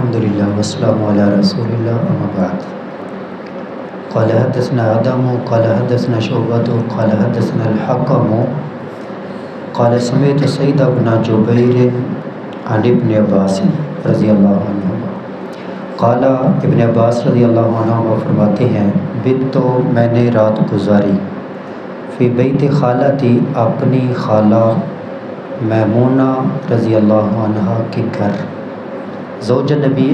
الحمدللہ والسلام علی رسول اللہ اما بعد قال حدثنا آدم قال حدثنا شعبۃ قال حدثنا الحکم قال سمعت سعید بن جبیر عن ابن عباس رضی اللہ عنہ قال ابن عباس رضی اللہ عنہ فرماتے ہیں بت تو میں نے رات گزاری فی بیت خالتی اپنی خالہ میمونہ رضی اللہ عنہ کے گھر زوج نبی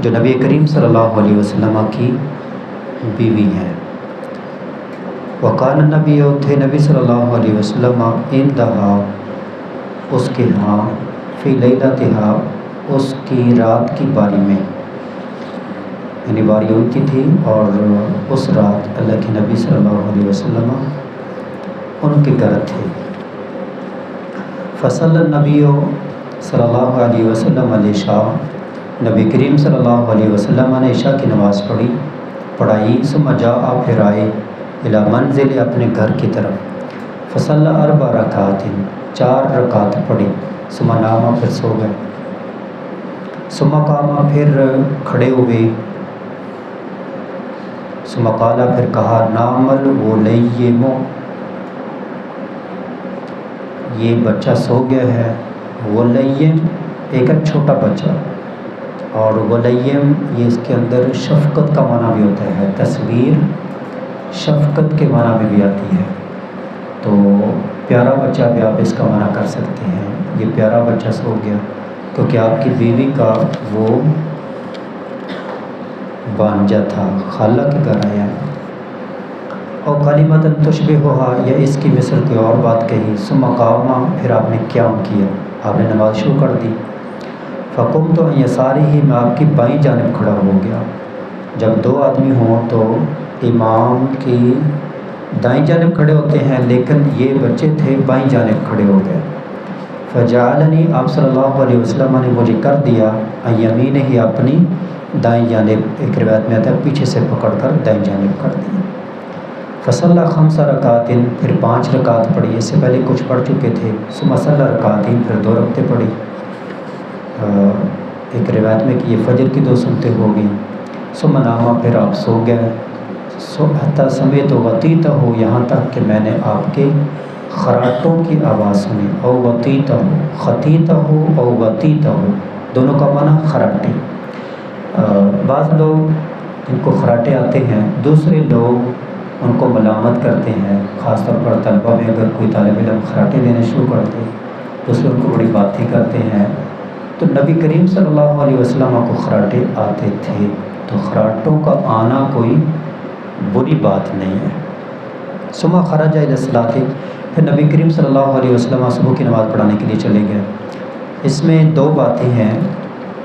جو نبی کریم صلی اللہ علیہ وسلم کی بیوی ہیں۔ وقال نبی تھے نبی صلی اللہ علیہ وسلم اندہا اس کے ہاں فی لیلتہا اس کی رات کی باری میں، یعنی باری ان کی تھی اور اس رات اللہ کے نبی صلی اللہ علیہ وسلم ان کے گھر تھے۔ فصلی النبی صلی اللہ علیہ وسلم العشاء نبی کریم صلی اللہ علیہ وسلم نے عشاء کی نماز پڑھائی ثم جاء پھر آئے الی منزل اپنے گھر کی طرف فصلی 4 رکعات 4 رکعت پڑھی ثم نام پھر سو گئے ثم قام پھر کھڑے ہوئے ثم قال پھر کہا نام الولیم یہ بچہ سو گیا ہے۔ ولیم ایک چھوٹا بچہ اور ولیم یہ اس کے اندر شفقت کا معنی بھی ہوتا ہے، تصویر شفقت کے معنی میں بھی آتی ہے، تو پیارا بچہ بھی آپ اس کا معنی کر سکتے ہیں۔ یہ پیارا بچہ سو گیا کیونکہ آپ کی بیوی کا وہ بانجا تھا، خالہ کے گھر آیا اور کلمۃ تشبہھا یا اس کی مثل کوئی اور بات کہی ثم قام پھر آپ نے قیام کیا، آپ نے نماز شروع کر دی۔ فقمت عن یسارہ میں آپ کی بائیں جانب کھڑا ہو گیا۔ جب 2 آدمی ہوں تو امام کی دائیں جانب کھڑے ہوتے ہیں، لیکن یہ بچے تھے بائیں جانب کھڑے ہو گئے۔ فجعلنی آپ صلی اللہ علیہ وسلم نے مجھے کر دیا عن یمینہ ہی اپنی دائیں جانب، ایک روایت میں آتا ہے پیچھے سے پکڑ کر دائیں جانب کر دیا۔ فصلی 5 رکعات پھر 5 رکعت پڑھی، اس سے پہلے کچھ پڑھ چکے تھے۔ ثم صلی رکعات پھر 2 رکعتیں پڑھی، ایک روایت میں کہ یہ فجر کی 2 سنتیں ہو گئیں۔ ثم نام پھر آپ سو گئے حتی سمعت وطیتہ یہاں تک کہ میں نے آپ کے خراٹوں کی آواز سنی، او وطیتہ خطیتہ او وطیتہ دونوں کا معنی خراٹے۔ بعض لوگ ان کو خراٹے آتے ہیں، دوسرے لوگ ان کو ملامت کرتے ہیں، خاص طور پر طلبہ میں اگر کوئی طالب علم خراٹے دینے شروع کرتے تو اس میں ان کو بڑی باتیں کرتے ہیں۔ تو نبی کریم صلی اللہ علیہ وسلم کو خراٹے آتے تھے، تو خراٹوں کا آنا کوئی بری بات نہیں ہے۔ ثم خرج الی الصلاۃ پھر نبی کریم صلی اللہ علیہ وسلم صبح کی نماز پڑھانے کے لیے چلے گئے۔ اس میں 2 باتیں ہیں،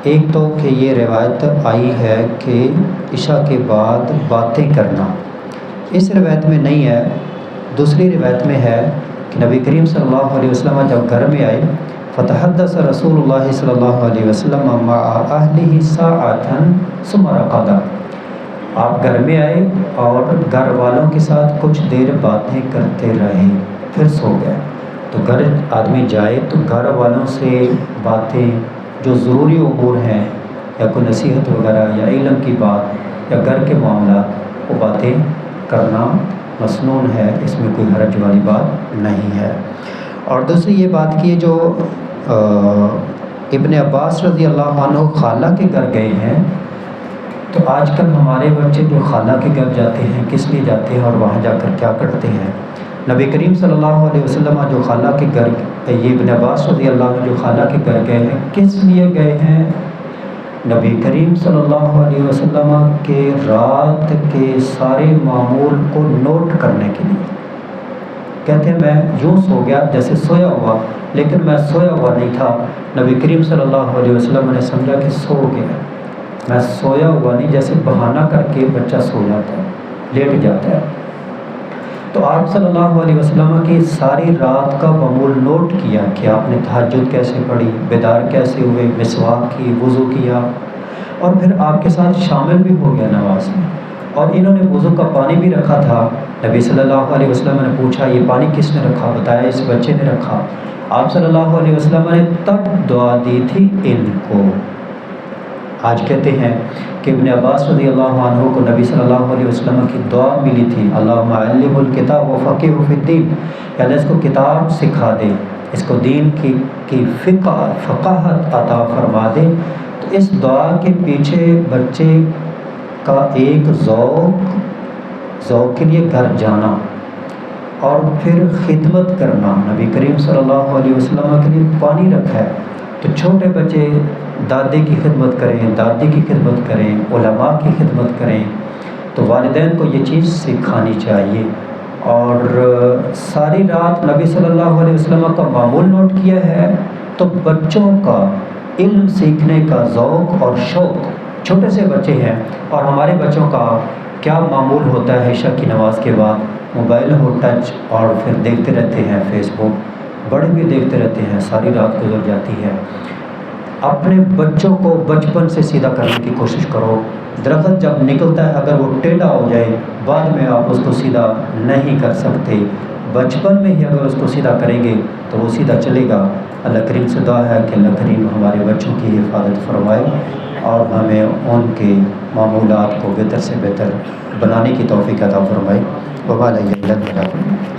ایک تو کہ یہ روایت آئی ہے کہ عشاء کے بعد باتیں کرنا، اس روایت میں نہیں ہے۔ دوسری روایت میں ہے کہ نبی کریم صلی اللہ علیہ وسلم جب گھر میں آئے فتحدث رسول اللہ صلی اللہ علیہ وسلم مع اہلہ ساعۃ ثم رقد، آپ گھر میں آئے اور گھر والوں کے ساتھ کچھ دیر باتیں کرتے رہے پھر سو گئے۔ تو گھر آدمی جائے تو گھر والوں سے باتیں جو ضروری امور ہیں یا کوئی نصیحت وغیرہ یا علم کی بات یا گھر کے معاملات، وہ باتیں کرنا مسنون ہے، اس میں کوئی حرج والی بات نہیں ہے۔ اور دوسری یہ بات کی جو ابن عباس رضی اللہ عنہ خالہ کے گھر گئے ہیں، تو آج کل ہمارے بچے جو خالہ کے گھر جاتے ہیں کس لیے جاتے ہیں اور وہاں جا کر کیا کرتے ہیں؟ نبی کریم صلی اللہ علیہ وسلم جو خالہ کے گھر، یہ ابن عباس رضی اللہ عنہ جو خالہ کے گھر گئے ہیں کس لیے گئے ہیں؟ نبی کریم صلی اللہ علیہ وسلم کے رات کے سارے معمول کو نوٹ کرنے کے لیے۔ کہتے ہیں میں یوں سو گیا جیسے سویا ہوا، لیکن میں سویا ہوا نہیں تھا، نبی کریم صلی اللہ علیہ وسلم نے سمجھا کہ سو گیا، میں سویا ہوا نہیں، جیسے بہانہ کر کے بچہ سو جاتا ہے، لیٹ جاتا ہے۔ تو آپ صلی اللہ علیہ وسلم کی ساری رات کا معمول نوٹ کیا کہ آپ نے تہجد کیسے پڑھی، بیدار کیسے ہوئے، مسواک کی، وضو کیا، اور پھر آپ کے ساتھ شامل بھی ہو گیا نماز میں۔ اور انہوں نے وضو کا پانی بھی رکھا تھا، نبی صلی اللہ علیہ وسلم نے پوچھا یہ پانی کس نے رکھا، بتایا اس بچے نے رکھا۔ آپ صلی اللہ علیہ وسلم نے تب دعا دی تھی ان کو آج کہتے ہیں کہ ابن عباس رضی اللہ عنہ کو نبی صلی اللہ علیہ وسلم کی دعا ملی تھی، اللہم علم الکتاب و فقہ فی الدین، یعنی اس کو کتاب سکھا دے، اس کو دین کی فقاہت عطا فرما دے۔ تو اس دعا کے پیچھے بچے کا ایک ذوق کے لیے گھر جانا اور پھر خدمت کرنا، نبی کریم صلی اللہ علیہ وسلم کے لیے پانی رکھا ہے تو چھوٹے بچے دادے کی خدمت کریں، دادی کی خدمت کریں، علماء کی خدمت کریں، تو والدین کو یہ چیز سکھانی چاہیے۔ اور ساری رات نبی صلی اللہ علیہ وسلم کا معمول نوٹ کیا ہے، تو بچوں کا علم سیکھنے کا ذوق اور شوق، چھوٹے سے بچے ہیں اور ہمارے بچوں کا کیا معمول ہوتا ہے، عشاء کی نماز کے بعد موبائل ہو ٹچ اور پھر دیکھتے رہتے ہیں فیس بک، بڑے بھی دیکھتے رہتے ہیں، ساری رات گزر جاتی ہے۔ اپنے بچوں کو بچپن سے سیدھا کرنے کی کوشش کرو۔ درخت جب نکلتا ہے اگر وہ ٹیڑھا ہو جائے بعد میں آپ اس کو سیدھا نہیں کر سکتے، بچپن میں ہی اگر اس کو سیدھا کریں گے تو وہ سیدھا چلے گا۔ اللہ کریم سے دعا ہے کہ اللہ کریم ہمارے بچوں کی حفاظت فرمائے اور ہمیں ان کے معمولات کو بہتر سے بہتر بنانے کی توفیق عطا فرمائے۔ وما علیہ الا البلاغ۔